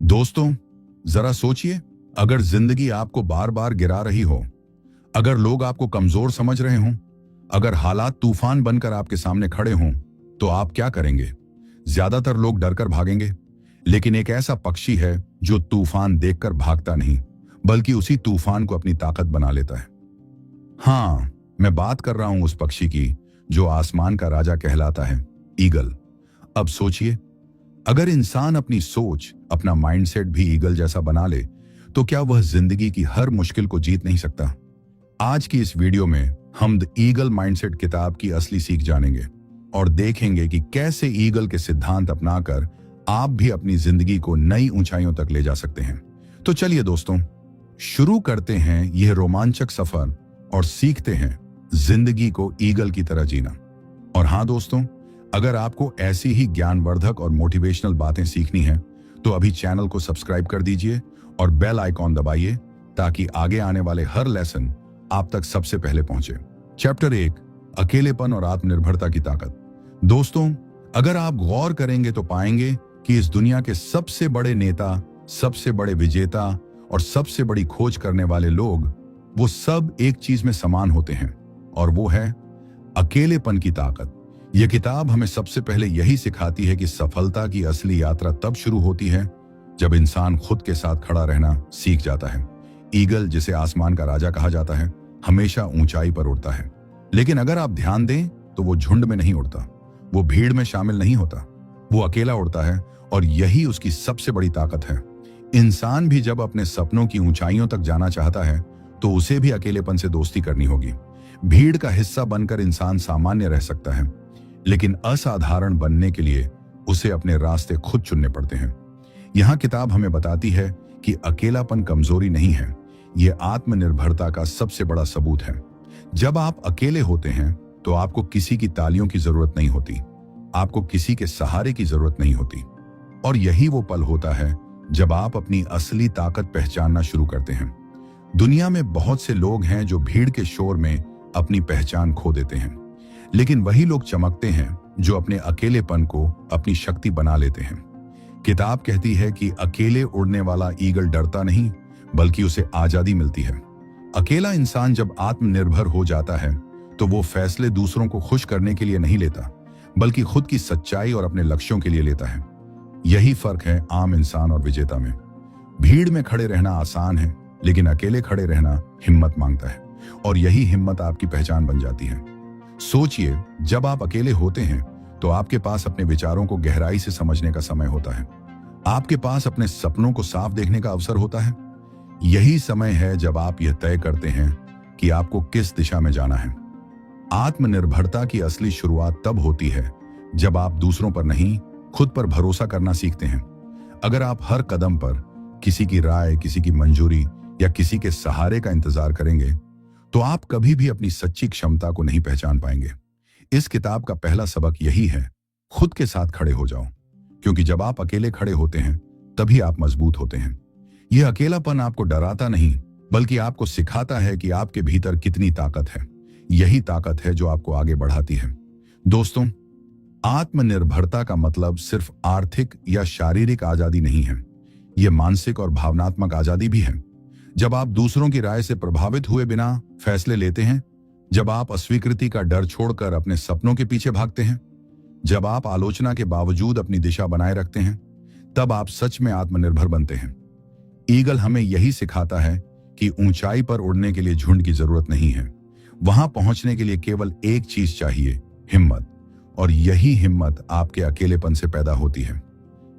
दोस्तों, जरा सोचिए, अगर जिंदगी आपको बार बार गिरा रही हो, अगर लोग आपको कमजोर समझ रहे हों, अगर हालात तूफान बनकर आपके सामने खड़े हों, तो आप क्या करेंगे? ज्यादातर लोग डरकर भागेंगे, लेकिन एक ऐसा पक्षी है जो तूफान देखकर भागता नहीं, बल्कि उसी तूफान को अपनी ताकत बना लेता है। हाँ, मैं बात कर रहा हूं उस पक्षी की जो आसमान का राजा कहलाता है, ईगल। अब सोचिए, अगर इंसान अपनी सोच, अपना माइंडसेट भी ईगल जैसा बना ले, तो क्या वह जिंदगी की हर मुश्किल को जीत नहीं सकता? आज की इस वीडियो में हम द ईगल माइंडसेट किताब की असली सीख जानेंगे और देखेंगे कि कैसे ईगल के सिद्धांत अपनाकर आप भी अपनी जिंदगी को नई ऊंचाइयों तक ले जा सकते हैं। तो चलिए दोस्तों, शुरू करते हैं यह रोमांचक सफर और सीखते हैं जिंदगी को ईगल की तरह जीना। और हाँ दोस्तों, अगर आपको ऐसी ही ज्ञानवर्धक और मोटिवेशनल बातें सीखनी है, तो अभी चैनल को सब्सक्राइब कर दीजिए और बेल आइकॉन दबाइए ताकि आगे आने वाले हर लेसन आप तक सबसे पहले पहुंचे। चैप्टर 1, अकेलेपन और आत्मनिर्भरता की ताकत। दोस्तों, अगर आप गौर करेंगे तो पाएंगे कि इस दुनिया के सबसे बड़े नेता, सबसे बड़े विजेता और सबसे बड़ी खोज करने वाले लोग, वो सब एक चीज में समान होते हैं, और वो है अकेलेपन की ताकत। यह किताब हमें सबसे पहले यही सिखाती है कि सफलता की असली यात्रा तब शुरू होती है जब इंसान खुद के साथ खड़ा रहना सीख जाता है। ईगल, जिसे आसमान का राजा कहा जाता है, हमेशा ऊंचाई पर उड़ता है, लेकिन अगर आप ध्यान दें तो वो झुंड में नहीं उड़ता, वो भीड़ में शामिल नहीं होता, वो अकेला उड़ता है, और यही उसकी सबसे बड़ी ताकत है। इंसान भी जब अपने सपनों की ऊंचाइयों तक जाना चाहता है, तो उसे भी अकेलेपन से दोस्ती करनी होगी। भीड़ का हिस्सा बनकर इंसान सामान्य रह सकता है, लेकिन असाधारण बनने के लिए उसे अपने रास्ते खुद चुनने पड़ते हैं। यहां किताब हमें बताती है कि अकेलापन कमजोरी नहीं है, यह आत्मनिर्भरता का सबसे बड़ा सबूत है। जब आप अकेले होते हैं तो आपको किसी की तालियों की जरूरत नहीं होती, आपको किसी के सहारे की जरूरत नहीं होती, और यही वो पल होता है जब आप अपनी असली ताकत पहचानना शुरू करते हैं। दुनिया में बहुत से लोग हैं जो भीड़ के शोर में अपनी पहचान खो देते हैं, लेकिन वही लोग चमकते हैं जो अपने अकेलेपन को अपनी शक्ति बना लेते हैं। किताब कहती है कि अकेले उड़ने वाला ईगल डरता नहीं, बल्कि उसे आजादी मिलती है। अकेला इंसान जब आत्मनिर्भर हो जाता है तो वो फैसले दूसरों को खुश करने के लिए नहीं लेता, बल्कि खुद की सच्चाई और अपने लक्ष्यों के लिए लेता है। यही फर्क है आम इंसान और विजेता में। भीड़ में खड़े रहना आसान है, लेकिन अकेले खड़े रहना हिम्मत मांगता है, और यही हिम्मत आपकी पहचान बन जाती है। सोचिए, जब आप अकेले होते हैं तो आपके पास अपने विचारों को गहराई से समझने का समय होता है, आपके पास अपने सपनों को साफ देखने का अवसर होता है। यही समय है जब आप यह तय करते हैं कि आपको किस दिशा में जाना है। आत्मनिर्भरता की असली शुरुआत तब होती है जब आप दूसरों पर नहीं, खुद पर भरोसा करना सीखते हैं। अगर आप हर कदम पर किसी की राय, किसी की मंजूरी या किसी के सहारे का इंतजार करेंगे, तो आप कभी भी अपनी सच्ची क्षमता को नहीं पहचान पाएंगे। इस किताब का पहला सबक यही है, खुद के साथ खड़े हो जाओ, क्योंकि जब आप अकेले खड़े होते हैं तभी आप मजबूत होते हैं। यह अकेलापन आपको डराता नहीं, बल्कि आपको सिखाता है कि आपके भीतर कितनी ताकत है। यही ताकत है जो आपको आगे बढ़ाती है। दोस्तों, आत्मनिर्भरता का मतलब सिर्फ आर्थिक या शारीरिक आजादी नहीं है, यह मानसिक और भावनात्मक आजादी भी है। जब आप दूसरों की राय से प्रभावित हुए बिना फैसले लेते हैं, जब आप अस्वीकृति का डर छोड़कर अपने सपनों के पीछे भागते हैं, जब आप आलोचना के बावजूद अपनी दिशा बनाए रखते हैं, तब आप सच में आत्मनिर्भर बनते हैं। ईगल हमें यही सिखाता है कि ऊंचाई पर उड़ने के लिए झुंड की जरूरत नहीं है, वहां पहुंचने के लिए केवल एक चीज चाहिए, हिम्मत। और यही हिम्मत आपके अकेलेपन से पैदा होती है।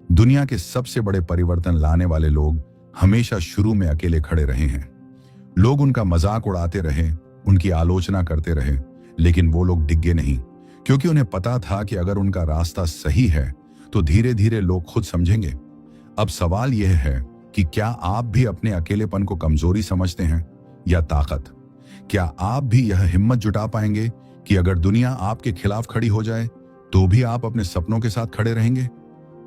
दुनिया के सबसे बड़े परिवर्तन लाने वाले लोग हमेशा शुरू में अकेले खड़े रहे हैं। लोग उनका मजाक उड़ाते रहे, उनकी आलोचना करते रहे, लेकिन वो लोग डिगे नहीं, क्योंकि उन्हें पता था कि अगर उनका रास्ता सही है तो धीरे धीरे लोग खुद समझेंगे। अब सवाल यह है कि क्या आप भी अपने अकेलेपन को कमजोरी समझते हैं या ताकत? क्या आप भी यह हिम्मत जुटा पाएंगे कि अगर दुनिया आपके खिलाफ खड़ी हो जाए तो भी आप अपने सपनों के साथ खड़े रहेंगे?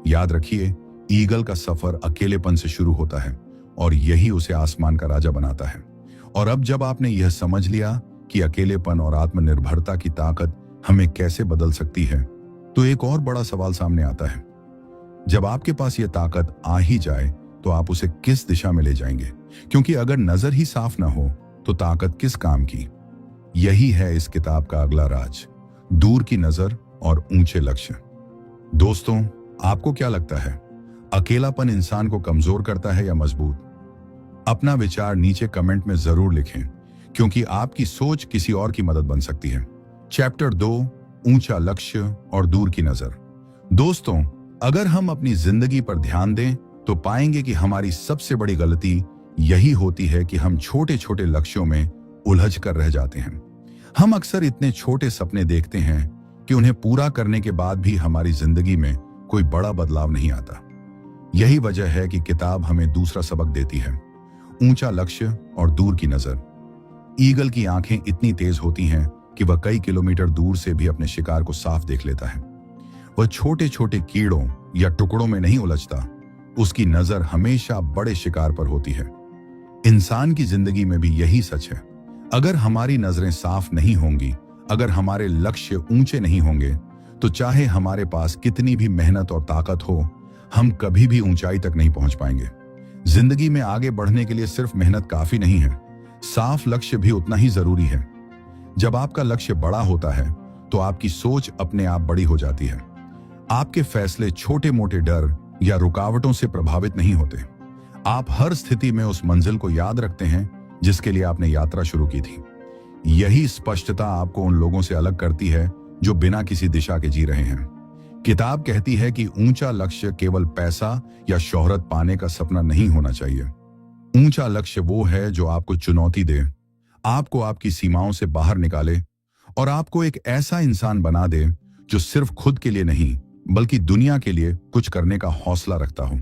याद रखिए, ईगल का सफर अकेलेपन से शुरू होता है, और यही उसे आसमान का राजा बनाता है। और अब जब आपने यह समझ लिया कि अकेलेपन और आत्मनिर्भरता की ताकत हमें कैसे बदल सकती है, तो एक और बड़ा सवाल सामने आता है। जब आपके पास यह ताकत आ ही जाए तो आप उसे किस दिशा में ले जाएंगे? क्योंकि अगर नजर ही साफ ना हो तो ताकत किस काम की? यही है इस किताब का अगला राज, दूर की नजर और ऊंचे लक्ष्य। दोस्तों, आपको क्या लगता है, अकेलापन इंसान को कमजोर करता है या मजबूत? अपना विचार नीचे कमेंट में जरूर लिखें, क्योंकि आपकी सोच किसी और की मदद बन सकती है। चैप्टर 2, ऊंचा लक्ष्य और दूर की नजर। दोस्तों, अगर हम अपनी जिंदगी पर ध्यान दें तो पाएंगे कि हमारी सबसे बड़ी गलती यही होती है कि हम छोटे छोटे लक्ष्यों में उलझ कर रह जाते हैं। हम अक्सर इतने छोटे सपने देखते हैं कि उन्हें पूरा करने के बाद भी हमारी जिंदगी में कोई बड़ा बदलाव नहीं आता। यही वजह है कि किताब हमें दूसरा सबक देती है, ऊंचा लक्ष्य और दूर की नजर। ईगल की आंखें इतनी तेज होती हैं कि वह कई किलोमीटर दूर से भी अपने शिकार को साफ देख लेता है। वह छोटे छोटे कीड़ों या टुकड़ों में नहीं उलझता, उसकी नजर हमेशा बड़े शिकार पर होती है। इंसान की जिंदगी में भी यही सच है। अगर हमारी नजरें साफ नहीं होंगी, अगर हमारे लक्ष्य ऊंचे नहीं होंगे, तो चाहे हमारे पास कितनी भी मेहनत और ताकत हो, हम कभी भी ऊंचाई तक नहीं पहुंच पाएंगे। जिंदगी में आगे बढ़ने के लिए सिर्फ मेहनत काफी नहीं है, साफ लक्ष्य भी उतना ही जरूरी है। जब आपका लक्ष्य बड़ा होता है तो आपकी सोच अपने आप बड़ी हो जाती है। आपके फैसले छोटे मोटे डर या रुकावटों से प्रभावित नहीं होते। आप हर स्थिति में उस मंजिल को याद रखते हैं जिसके लिए आपने यात्रा शुरू की थी। यही स्पष्टता आपको उन लोगों से अलग करती है जो बिना किसी दिशा के जी रहे हैं। किताब कहती है कि ऊंचा लक्ष्य केवल पैसा या शोहरत पाने का सपना नहीं होना चाहिए। ऊंचा लक्ष्य वो है जो आपको चुनौती दे, आपको आपकी सीमाओं से बाहर निकाले और आपको एक ऐसा इंसान बना दे जो सिर्फ खुद के लिए नहीं बल्कि दुनिया के लिए कुछ करने का हौसला रखता हो।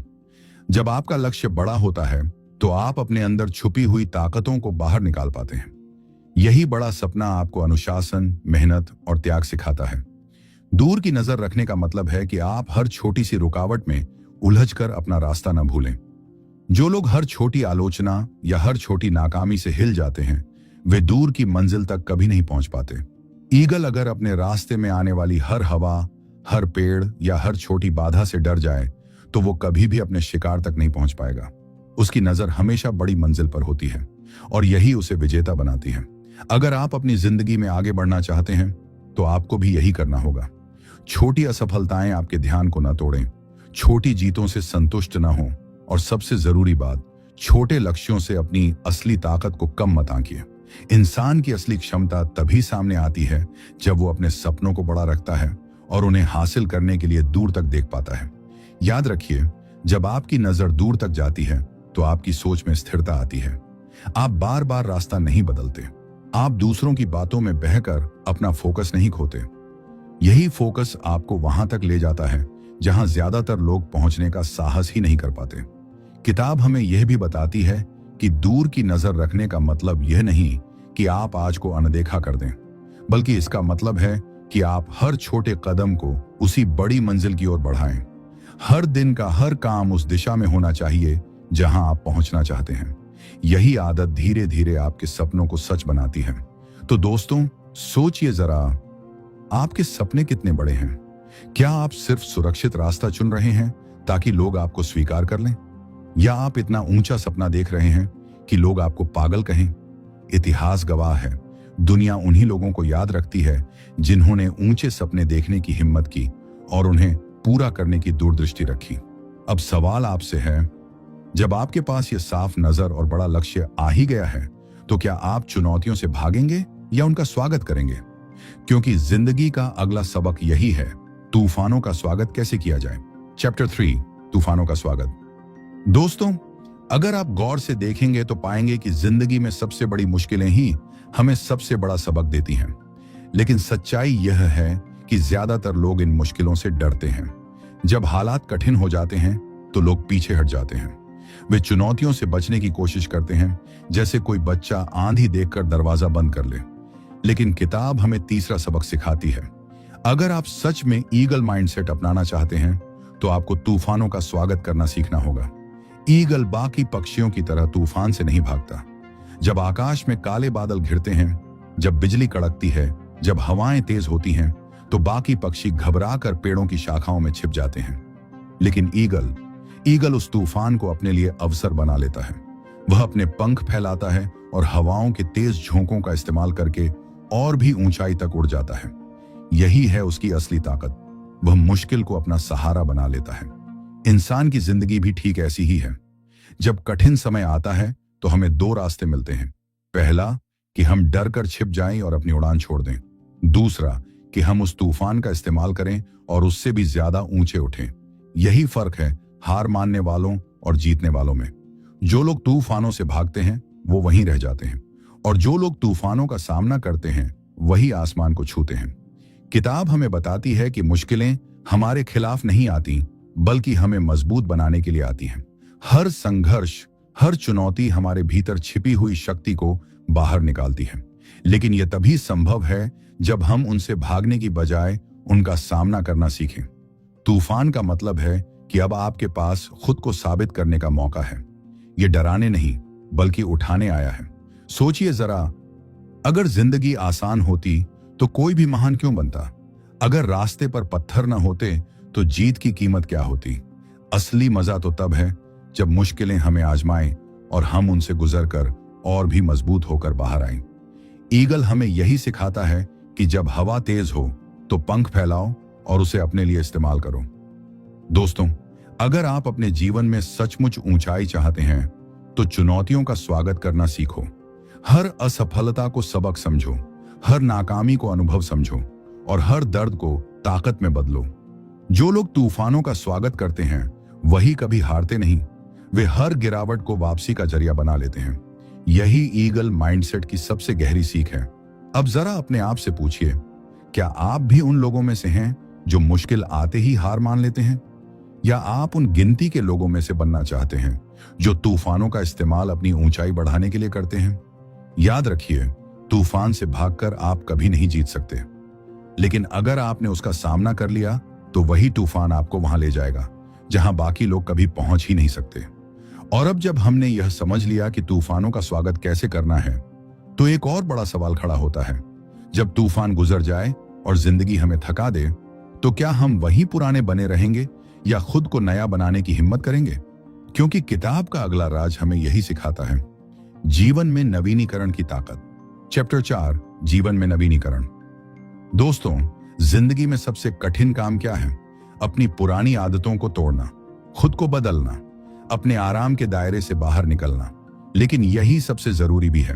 जब आपका लक्ष्य बड़ा होता है तो आप अपने अंदर छुपी हुई ताकतों को बाहर निकाल पाते हैं। यही बड़ा सपना आपको अनुशासन, मेहनत और त्याग सिखाता है। दूर की नजर रखने का मतलब है कि आप हर छोटी सी रुकावट में उलझकर अपना रास्ता न भूलें। जो लोग हर छोटी आलोचना या हर छोटी नाकामी से हिल जाते हैं, वे दूर की मंजिल तक कभी नहीं पहुंच पाते। ईगल अगर अपने रास्ते में आने वाली हर हवा, हर पेड़ या हर छोटी बाधा से डर जाए तो वो कभी भी अपने शिकार तक नहीं पहुंच पाएगा। उसकी नजर हमेशा बड़ी मंजिल पर होती है और यही उसे विजेता बनाती है। अगर आप अपनी जिंदगी में आगे बढ़ना चाहते हैं तो आपको भी यही करना होगा। छोटी असफलताएं आपके ध्यान को न तोड़ें, छोटी जीतों से संतुष्ट न हों और सबसे जरूरी बात, छोटे लक्ष्यों से अपनी असली ताकत को कम मत आंकिए। इंसान की असली क्षमता तभी सामने आती है जब वो अपने सपनों को बड़ा रखता है और उन्हें हासिल करने के लिए दूर तक देख पाता है। याद रखिए, जब आपकी नजर दूर तक जाती है तो आपकी सोच में स्थिरता आती है। आप बार बार रास्ता नहीं बदलते, आप दूसरों की बातों में बहकर अपना फोकस नहीं खोते। यही फोकस आपको वहां तक ले जाता है जहां ज्यादातर लोग पहुंचने का साहस ही नहीं कर पाते। किताब हमें यह भी बताती है कि दूर की नजर रखने का मतलब यह नहीं कि आप आज को अनदेखा कर दें, बल्कि इसका मतलब है कि आप हर छोटे कदम को उसी बड़ी मंजिल की ओर बढ़ाएं। हर दिन का हर काम उस दिशा में होना चाहिए जहां आप पहुंचना चाहते हैं। यही आदत धीरे धीरे आपके सपनों को सच बनाती है। तो दोस्तों, सोचिए जरा, आपके सपने कितने बड़े हैं? क्या आप सिर्फ सुरक्षित रास्ता चुन रहे हैं ताकि लोग आपको स्वीकार कर लें, या आप इतना ऊंचा सपना देख रहे हैं कि लोग आपको पागल कहें? इतिहास गवाह है, दुनिया उन्हीं लोगों को याद रखती है जिन्होंने ऊंचे सपने देखने की हिम्मत की और उन्हें पूरा करने की दूरदृष्टि रखी। अब सवाल आपसे है, जब आपके पास ये साफ नजर और बड़ा लक्ष्य आ ही गया है तो क्या आप चुनौतियों से भागेंगे या उनका स्वागत करेंगे? क्योंकि जिंदगी का अगला सबक यही है, तूफानों का स्वागत कैसे किया जाए। चैप्टर 3, तूफानों का स्वागत। दोस्तों, अगर आप गौर से देखेंगे तो पाएंगे कि जिंदगी में सबसे बड़ी मुश्किलें ही हमें सबसे बड़ा सबक देती हैं। लेकिन सच्चाई यह है कि ज्यादातर लोग इन मुश्किलों से डरते हैं। जब हालात कठिन हो जाते हैं तो लोग पीछे हट जाते हैं। वे चुनौतियों से बचने की कोशिश करते हैं, जैसे कोई बच्चा आंधी देखकर दरवाजा बंद कर ले। लेकिन किताब हमें तीसरा सबक सिखाती है। अगर आप सच में ईगल माइंडसेट अपनाना चाहते हैं तो आपको तूफानों का स्वागत करना सीखना होगा। ईगल बाकी पक्षियों की तरह तूफान से नहीं भागता। जब आकाश में काले बादल घिरते हैं, जब बिजली कड़कती है, जब हवाएं तेज होती हैं, तो बाकी पक्षी घबराकर पेड़ों की शाखाओं में छिप जाते हैं। लेकिन ईगल ईगल उस तूफान को अपने लिए अवसर बना लेता है। वह अपने पंख फैलाता है और हवाओं के तेज झोंकों का इस्तेमाल करके और भी ऊंचाई तक उड़ जाता है। यही है उसकी असली ताकत। वह मुश्किल को अपना सहारा बना लेता है। इंसान की जिंदगी भी ठीक ऐसी ही है। जब कठिन समय आता है तो हमें दो रास्ते मिलते हैं। पहला, कि हम डर कर छिप जाएं और अपनी उड़ान छोड़ दें। दूसरा, कि हम उस तूफान का इस्तेमाल करें और उससे भी ज्यादा ऊंचे उठें। यही फर्क है हार मानने वालों और जीतने वालों में। जो लोग तूफानों से भागते हैं वो वहीं रह जाते हैं, और जो लोग तूफानों का सामना करते हैं वही आसमान को छूते हैं। किताब हमें बताती है कि मुश्किलें हमारे खिलाफ नहीं आती, बल्कि हमें मजबूत बनाने के लिए आती हैं। हर संघर्ष, हर चुनौती हमारे भीतर छिपी हुई शक्ति को बाहर निकालती है। लेकिन यह तभी संभव है जब हम उनसे भागने की बजाय उनका सामना करना सीखें। तूफान का मतलब है कि अब आपके पास खुद को साबित करने का मौका है। यह डराने नहीं बल्कि उठाने आया है। सोचिए जरा, अगर जिंदगी आसान होती तो कोई भी महान क्यों बनता? अगर रास्ते पर पत्थर न होते तो जीत की कीमत क्या होती? असली मजा तो तब है जब मुश्किलें हमें आजमाएं और हम उनसे गुजरकर और भी मजबूत होकर बाहर आएं। ईगल हमें यही सिखाता है कि जब हवा तेज हो तो पंख फैलाओ और उसे अपने लिए इस्तेमाल करो। दोस्तों, अगर आप अपने जीवन में सचमुच ऊंचाई चाहते हैं तो चुनौतियों का स्वागत करना सीखो। हर असफलता को सबक समझो, हर नाकामी को अनुभव समझो और हर दर्द को ताकत में बदलो। जो लोग तूफानों का स्वागत करते हैं वही कभी हारते नहीं। वे हर गिरावट को वापसी का जरिया बना लेते हैं। यही ईगल माइंडसेट की सबसे गहरी सीख है। अब जरा अपने आप से पूछिए, क्या आप भी उन लोगों में से हैं जो मुश्किल आते ही हार मान लेते हैं, या आप उन गिनती के लोगों में से बनना चाहते हैं जो तूफानों का इस्तेमाल अपनी ऊंचाई बढ़ाने के लिए करते हैं? याद रखिए, तूफान से भागकर आप कभी नहीं जीत सकते, लेकिन अगर आपने उसका सामना कर लिया तो वही तूफान आपको वहां ले जाएगा जहां बाकी लोग कभी पहुंच ही नहीं सकते। और अब जब हमने यह समझ लिया कि तूफानों का स्वागत कैसे करना है, तो एक और बड़ा सवाल खड़ा होता है। जब तूफान गुजर जाए और जिंदगी हमें थका दे, तो क्या हम वही पुराने बने रहेंगे या खुद को नया बनाने की हिम्मत करेंगे? क्योंकि किताब का अगला राज हमें यही सिखाता है, जीवन में नवीनीकरण की ताकत। चैप्टर 4, जीवन में नवीनीकरण। दोस्तों, जिंदगी में सबसे कठिन काम क्या है? अपनी पुरानी आदतों को तोड़ना, खुद को बदलना, अपने आराम के दायरे से बाहर निकलना। लेकिन यही सबसे जरूरी भी है।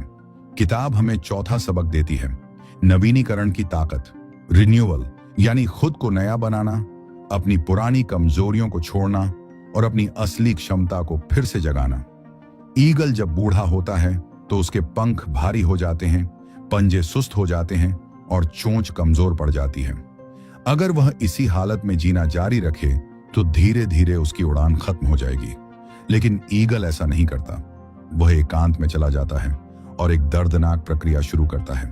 किताब हमें चौथा सबक देती है, नवीनीकरण की ताकत। रिन्यूअल यानी खुद को नया बनाना, अपनी पुरानी कमजोरियों को छोड़ना और अपनी असली क्षमता को फिर से जगाना। ईगल जब बूढ़ा होता है तो उसके पंख भारी हो जाते हैं, पंजे सुस्त हो जाते हैं और चोंच कमजोर पड़ जाती है। अगर वह इसी हालत में जीना जारी रखे तो धीरे धीरे उसकी उड़ान खत्म हो जाएगी। लेकिन ईगल ऐसा नहीं करता। वह एकांत में चला जाता है और एक दर्दनाक प्रक्रिया शुरू करता है।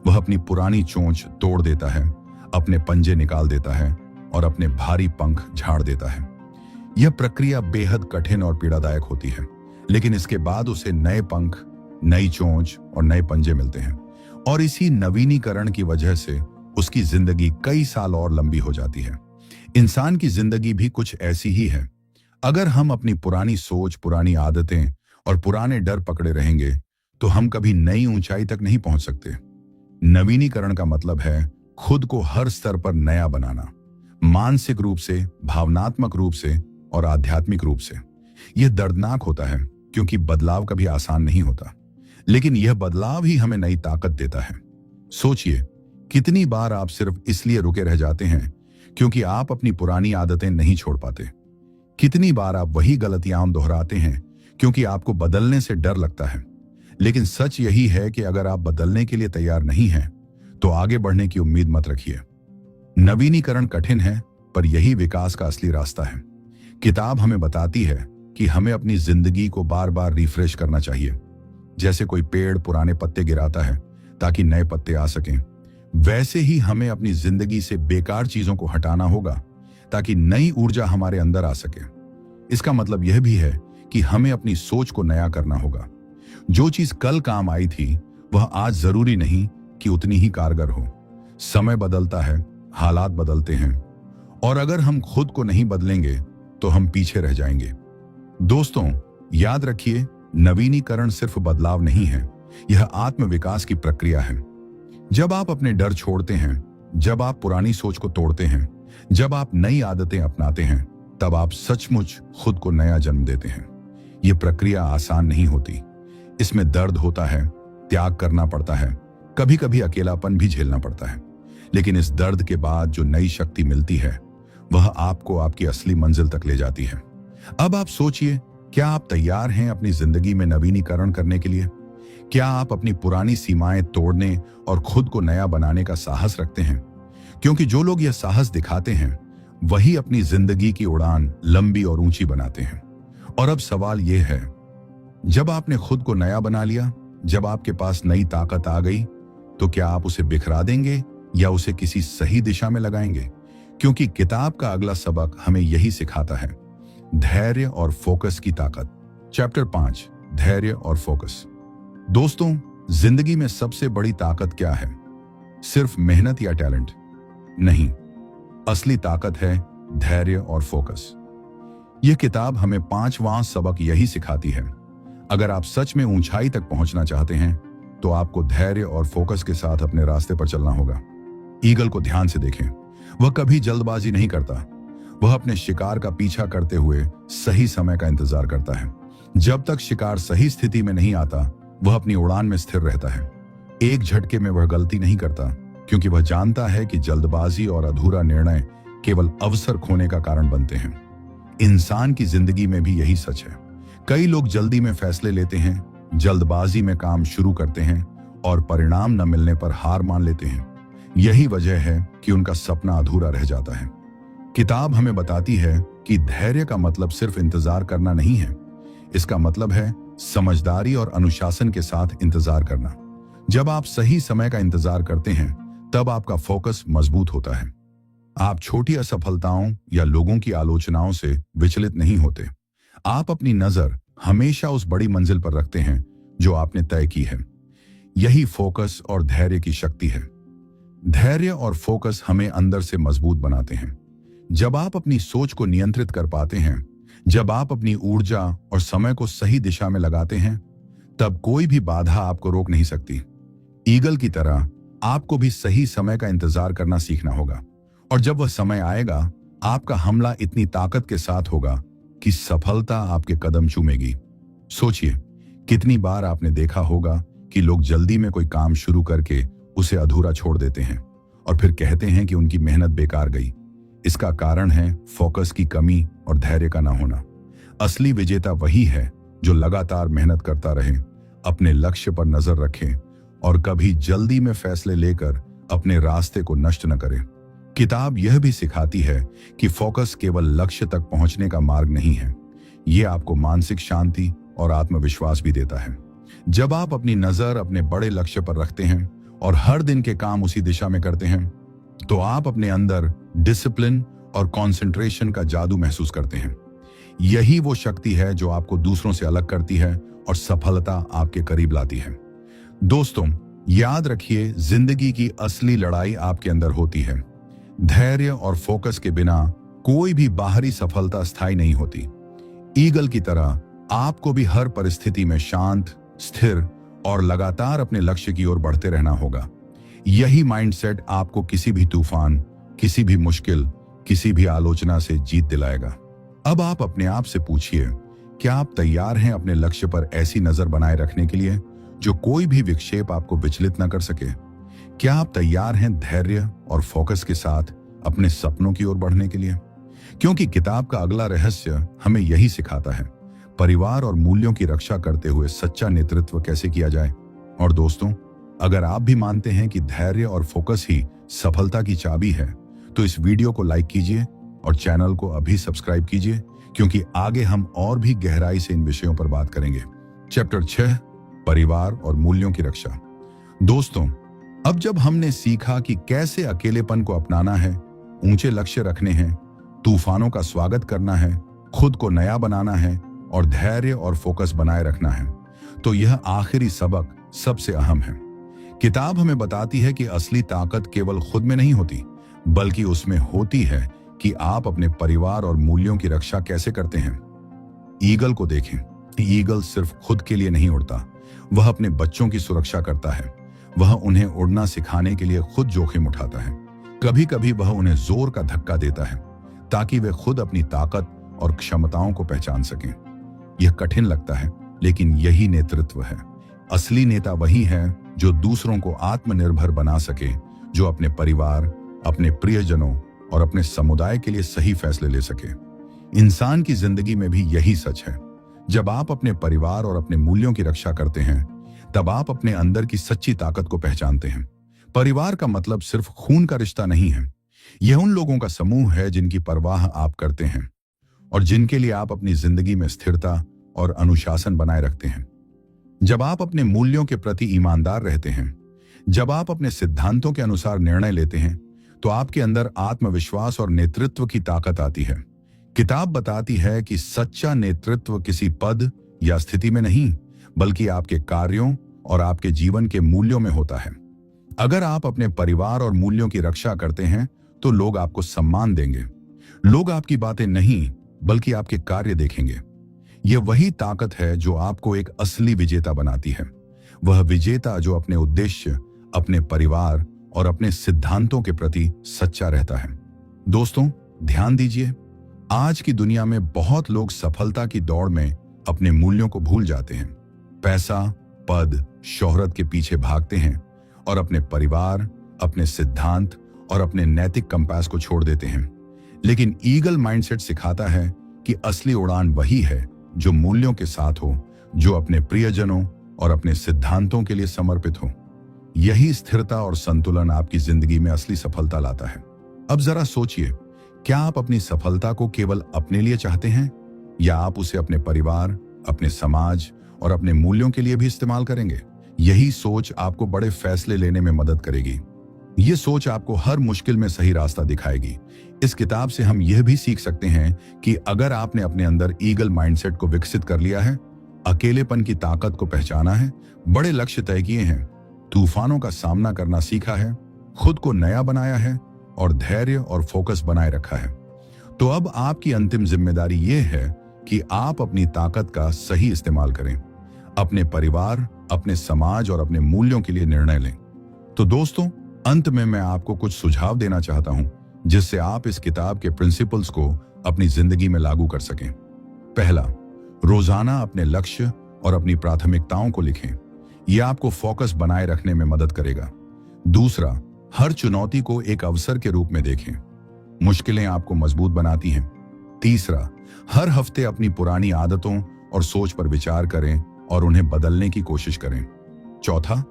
वह अपनी पुरानी चोंच तोड़ देता है, अपने पंजे निकाल देता है और अपने भारी पंख झाड़ देता है। यह प्रक्रिया बेहद कठिन और पीड़ादायक होती है, लेकिन इसके बाद उसे नए पंख, नई चोंच और नए पंजे मिलते हैं। और इसी नवीनीकरण की वजह से उसकी जिंदगी कई साल और लंबी हो जाती है। इंसान की जिंदगी भी कुछ ऐसी ही है। अगर हम अपनी पुरानी सोच, पुरानी आदतें और पुराने डर पकड़े रहेंगे तो हम कभी नई ऊंचाई तक नहीं पहुंच सकते। नवीनीकरण का मतलब है खुद को हर स्तर पर नया बनाना, मानसिक रूप से, भावनात्मक रूप से और आध्यात्मिक रूप से। यह दर्दनाक होता है क्योंकि बदलाव कभी आसान नहीं होता, लेकिन यह बदलाव ही हमें नई ताकत देता है। सोचिए, कितनी बार आप सिर्फ इसलिए रुके रह जाते हैं क्योंकि आप अपनी पुरानी आदतें नहीं छोड़ पाते। कितनी बार आप वही गलतियां दोहराते हैं क्योंकि आपको बदलने से डर लगता है। लेकिन सच यही है कि अगर आप बदलने के लिए तैयार नहीं हैं तो आगे बढ़ने की उम्मीद मत रखिए। नवीनीकरण कठिन है, पर यही विकास का असली रास्ता है। किताब हमें बताती है कि हमें अपनी जिंदगी को बार बार रिफ्रेश करना चाहिए। जैसे कोई पेड़ पुराने पत्ते गिराता है ताकि नए पत्ते आ सकें, वैसे ही हमें अपनी जिंदगी से बेकार चीजों को हटाना होगा ताकि नई ऊर्जा हमारे अंदर आ सके। इसका मतलब यह भी है कि हमें अपनी सोच को नया करना होगा। जो चीज कल काम आई थी वह आज जरूरी नहीं कि उतनी ही कारगर हो। समय बदलता है, हालात बदलते हैं, और अगर हम खुद को नहीं बदलेंगे तो हम पीछे रह जाएंगे। दोस्तों, याद रखिए, नवीनीकरण सिर्फ बदलाव नहीं है, यह आत्मविकास की प्रक्रिया है। जब आप अपने डर छोड़ते हैं, जब आप पुरानी सोच को तोड़ते हैं, जब आप नई आदतें अपनाते हैं, तब आप सचमुच खुद को नया जन्म देते हैं। यह प्रक्रिया आसान नहीं होती। इसमें दर्द होता है, त्याग करना पड़ता है, कभी कभी अकेलापन भी झेलना पड़ता है। लेकिन इस दर्द के बाद जो नई शक्ति मिलती है, वह आपको आपकी असली मंजिल तक ले जाती है। अब आप सोचिए, क्या आप तैयार हैं अपनी जिंदगी में नवीनीकरण करने के लिए? क्या आप अपनी पुरानी सीमाएं तोड़ने और खुद को नया बनाने का साहस रखते हैं? क्योंकि जो लोग यह साहस दिखाते हैं, वही अपनी जिंदगी की उड़ान लंबी और ऊंची बनाते हैं। और अब सवाल यह है, जब आपने खुद को नया बना लिया, जब आपके पास नई ताकत आ गई, तो क्या आप उसे बिखरा देंगे या उसे किसी सही दिशा में लगाएंगे? क्योंकि किताब का अगला सबक हमें यही सिखाता है, धैर्य और फोकस की ताकत। चैप्टर 5, धैर्य और फोकस। दोस्तों, जिंदगी में सबसे बड़ी ताकत क्या है? सिर्फ मेहनत या टैलेंट नहीं, असली ताकत है धैर्य और फोकस। यह किताब हमें 5वां सबक यही सिखाती है। अगर आप सच में ऊंचाई तक पहुंचना चाहते हैं, तो आपको धैर्य और फोकस के साथ अपने रास्ते पर चलना होगा। ईगल को ध्यान से देखें, वह कभी जल्दबाजी नहीं करता। वह अपने शिकार का पीछा करते हुए सही समय का इंतजार करता है। जब तक शिकार सही स्थिति में नहीं आता, वह अपनी उड़ान में स्थिर रहता है। एक झटके में वह गलती नहीं करता, क्योंकि वह जानता है कि जल्दबाजी और अधूरा निर्णय केवल अवसर खोने का कारण बनते हैं। इंसान की जिंदगी में भी यही सच है। कई लोग जल्दी में फैसले लेते हैं, जल्दबाजी में काम शुरू करते हैं और परिणाम न मिलने पर हार मान लेते हैं। यही वजह है कि उनका सपना अधूरा रह जाता है। किताब हमें बताती है कि धैर्य का मतलब सिर्फ इंतजार करना नहीं है। इसका मतलब है समझदारी और अनुशासन के साथ इंतजार करना। जब आप सही समय का इंतजार करते हैं, तब आपका फोकस मजबूत होता है। आप छोटी असफलताओं या लोगों की आलोचनाओं से विचलित नहीं होते। आप अपनी नजर हमेशा उस बड़ी मंजिल पर रखते हैं जो आपने तय की है। यही फोकस और धैर्य की शक्ति है। धैर्य और फोकस हमें अंदर से मजबूत बनाते हैं। जब आप अपनी सोच को नियंत्रित कर पाते हैं, जब आप अपनी ऊर्जा और समय को सही दिशा में लगाते हैं, तब कोई भी बाधा आपको रोक नहीं सकती। ईगल की तरह आपको भी सही समय का इंतजार करना सीखना होगा। और जब वह समय आएगा, आपका हमला इतनी ताकत के साथ होगा कि सफलता आपके कदम चूमेगी। सोचिए, कितनी बार आपने देखा होगा कि लोग जल्दी में कोई काम शुरू करके उसे अधूरा छोड़ देते हैं और फिर कहते हैं कि उनकी मेहनत बेकार गई। इसका कारण है फोकस की कमी और धैर्य का ना होना। असली विजेता वही है जो लगातार मेहनत करता रहे, अपने लक्ष्य पर नजर रखे और कभी जल्दी में फैसले लेकर अपने रास्ते को नष्ट न करे। किताब यह भी सिखाती है कि फोकस केवल लक्ष्य तक पहुंचने का मार्ग नहीं है, यह आपको मानसिक शांति और आत्मविश्वास भी देता है। जब आप अपनी नजर अपने बड़े लक्ष्य पर रखते हैं और हर दिन के काम उसी दिशा में करते हैं, तो आप अपने अंदर डिसिप्लिन और कंसंट्रेशन का जादू महसूस करते हैं। यही वो शक्ति है जो आपको दूसरों से अलग करती है और सफलता आपके करीब लाती है। दोस्तों, याद रखिए, जिंदगी की असली लड़ाई आपके अंदर होती है। धैर्य और फोकस के बिना कोई भी बाहरी सफलता स्थायी नहीं होती। ईगल की तरह आपको भी हर परिस्थिति में शांत, स्थिर और लगातार अपने लक्ष्य की ओर बढ़ते रहना होगा। यही माइंडसेट आपको किसी भी तूफान, किसी भी मुश्किल, किसी भी आलोचना से जीत दिलाएगा। अब आप अपने आप से पूछिए, क्या आप तैयार हैं अपने लक्ष्य पर ऐसी नजर बनाए रखने के लिए जो कोई भी विक्षेप आपको विचलित न कर सके? क्या आप तैयार हैं धैर्य और फोकस के साथ अपने सपनों की ओर बढ़ने के लिए? क्योंकि किताब का अगला रहस्य हमें यही सिखाता है, परिवार और मूल्यों की रक्षा करते हुए सच्चा नेतृत्व कैसे किया जाए। और दोस्तों, अगर आप भी मानते हैं कि धैर्य और फोकस ही सफलता की चाबी है, तो इस वीडियो को लाइक कीजिए और चैनल को अभी सब्सक्राइब कीजिए, क्योंकि आगे हम और भी गहराई से इन विषयों पर बात करेंगे। चैप्टर 6, परिवार और मूल्यों की रक्षा। दोस्तों, अब जब हमने सीखा कि कैसे अकेलेपन को अपनाना है, ऊंचे लक्ष्य रखने हैं, तूफानों का स्वागत करना है, खुद को नया बनाना है और धैर्य और फोकस बनाए रखना है, तो यह आखिरी सबक सबसे अहम है। किताब हमें बताती है कि असली ताकत केवल खुद में नहीं होती, बल्कि उसमें होती है कि आप अपने परिवार और मूल्यों की रक्षा कैसे करते हैं। ईगल को देखें। ईगल सिर्फ खुद के लिए नहीं उड़ता, वह अपने बच्चों की सुरक्षा करता है। वह उन्हें उड़ना सिखाने के लिए खुद जोखिम उठाता है। कभी कभी वह उन्हें जोर का धक्का देता है ताकि वे खुद अपनी ताकत और क्षमताओं को पहचान सकें। यह कठिन लगता है, लेकिन यही नेतृत्व है। असली नेता वही है जो दूसरों को आत्मनिर्भर बना सके, जो अपने परिवार, अपने प्रियजनों और अपने समुदाय के लिए सही फैसले ले सके। इंसान की जिंदगी में भी यही सच है। जब आप अपने परिवार और अपने मूल्यों की रक्षा करते हैं, तब आप अपने अंदर की सच्ची ताकत को पहचानते हैं। परिवार का मतलब सिर्फ खून का रिश्ता नहीं है। यह उन लोगों का समूह है जिनकी परवाह आप करते हैं और जिनके लिए आप अपनी जिंदगी में स्थिरता और अनुशासन बनाए रखते हैं। जब आप अपने मूल्यों के प्रति ईमानदार रहते हैं, जब आप अपने सिद्धांतों के अनुसार निर्णय लेते हैं, तो आपके अंदर आत्मविश्वास और नेतृत्व की ताकत आती है। किताब बताती है कि सच्चा नेतृत्व किसी पद या स्थिति में नहीं, बल्कि आपके कार्यों और आपके जीवन के मूल्यों में होता है। अगर आप अपने परिवार और मूल्यों की रक्षा करते हैं, तो लोग आपको सम्मान देंगे। लोग आपकी बातें नहीं, बल्कि आपके कार्य देखेंगे। यह वही ताकत है जो आपको एक असली विजेता बनाती है। वह विजेता जो अपने उद्देश्य, अपने परिवार और अपने सिद्धांतों के प्रति सच्चा रहता है। दोस्तों, ध्यान दीजिए, आज की दुनिया में बहुत लोग सफलता की दौड़ में अपने मूल्यों को भूल जाते हैं। पैसा, पद, शोहरत के पीछे भागते हैं और अपने परिवार, अपने सिद्धांत और अपने नैतिक कंपास को छोड़ देते हैं। लेकिन ईगल माइंडसेट सिखाता है कि असली उड़ान वही है जो मूल्यों के साथ हो, जो अपने प्रियजनों और अपने सिद्धांतों के लिए समर्पित हो। यही स्थिरता और संतुलन आपकी जिंदगी में असली सफलता लाता है। अब जरा सोचिए, क्या आप अपनी सफलता को केवल अपने लिए चाहते हैं, या आप उसे अपने परिवार, अपने समाज और अपने मूल्यों के लिए भी इस्तेमाल करेंगे? यही सोच आपको बड़े फैसले लेने में मदद करेगी। ये सोच आपको हर मुश्किल में सही रास्ता दिखाएगी। इस किताब से हम यह भी सीख सकते हैं कि अगर आपने अपने अंदर ईगल माइंडसेट को विकसित कर लिया है, अकेलेपन की ताकत को पहचाना है, बड़े लक्ष्य तय किए हैं, तूफानों का सामना करना सीखा है, खुद को नया बनाया है और धैर्य और फोकस बनाए रखा है, तो अब आपकी अंतिम जिम्मेदारी यह है कि आप अपनी ताकत का सही इस्तेमाल करें, अपने परिवार, अपने समाज और अपने मूल्यों के लिए निर्णय लें। तो दोस्तों, अंत में मैं आपको कुछ सुझाव देना चाहता हूं जिससे आप इस किताब के प्रिंसिपल्स को अपनी जिंदगी में लागू कर सकें। पहला, रोजाना अपने लक्ष्य और अपनी प्राथमिकताओं को लिखें। यह आपको फोकस बनाए रखने में मदद करेगा। दूसरा, हर चुनौती को एक अवसर के रूप में देखें। मुश्किलें आपको मजबूत बनाती हैं। तीसरा, हर हफ्ते अपनी पुरानी आदतों और सोच पर विचार करें और उन्हें बदलने की कोशिश करें। चौथा,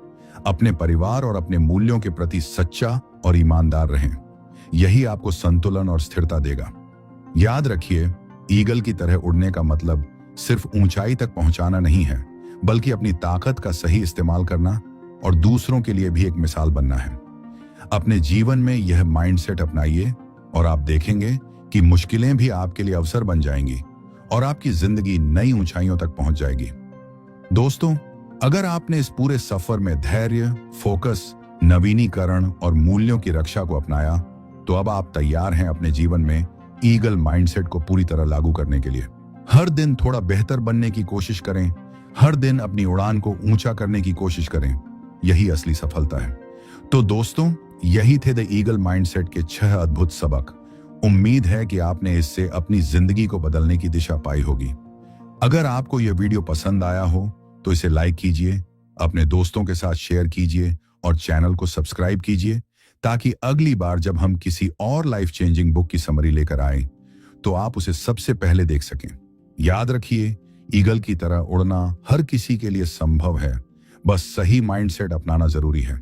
अपने परिवार और अपने मूल्यों के प्रति सच्चा और ईमानदार रहें। यही आपको संतुलन और स्थिरता देगा। याद रखिए, ईगल की तरह उड़ने का मतलब सिर्फ ऊंचाई तक पहुंचाना नहीं है, बल्कि अपनी ताकत का सही इस्तेमाल करना और दूसरों के लिए भी एक मिसाल बनना है। अपने जीवन में यह माइंडसेट अपनाइए और आप देखेंगे कि मुश्किलें भी आपके लिए अवसर बन जाएंगी और आपकी जिंदगी नई ऊंचाइयों तक पहुंच जाएगी। दोस्तों, अगर आपने इस पूरे सफर में धैर्य, फोकस, नवीनीकरण और मूल्यों की रक्षा को अपनाया, तो अब आप तैयार हैं अपने जीवन में ईगल माइंडसेट को पूरी तरह लागू करने के लिए। हर दिन थोड़ा बेहतर बनने की कोशिश करें, हर दिन अपनी उड़ान को ऊंचा करने की कोशिश करें। यही असली सफलता है। तो दोस्तों, यही थे द ईगल माइंडसेट के 6 अद्भुत सबक। उम्मीद है कि आपने इससे अपनी जिंदगी को बदलने की दिशा पाई होगी। अगर आपको यह वीडियो पसंद आया हो तो इसे लाइक कीजिए, अपने दोस्तों के साथ शेयर कीजिए और चैनल को सब्सक्राइब कीजिए, ताकि अगली बार जब हम किसी और लाइफ चेंजिंग बुक की समरी लेकर आए तो आप उसे सबसे पहले देख सकें। याद रखिए, ईगल की तरह उड़ना हर किसी के लिए संभव है, बस सही माइंडसेट अपनाना जरूरी है।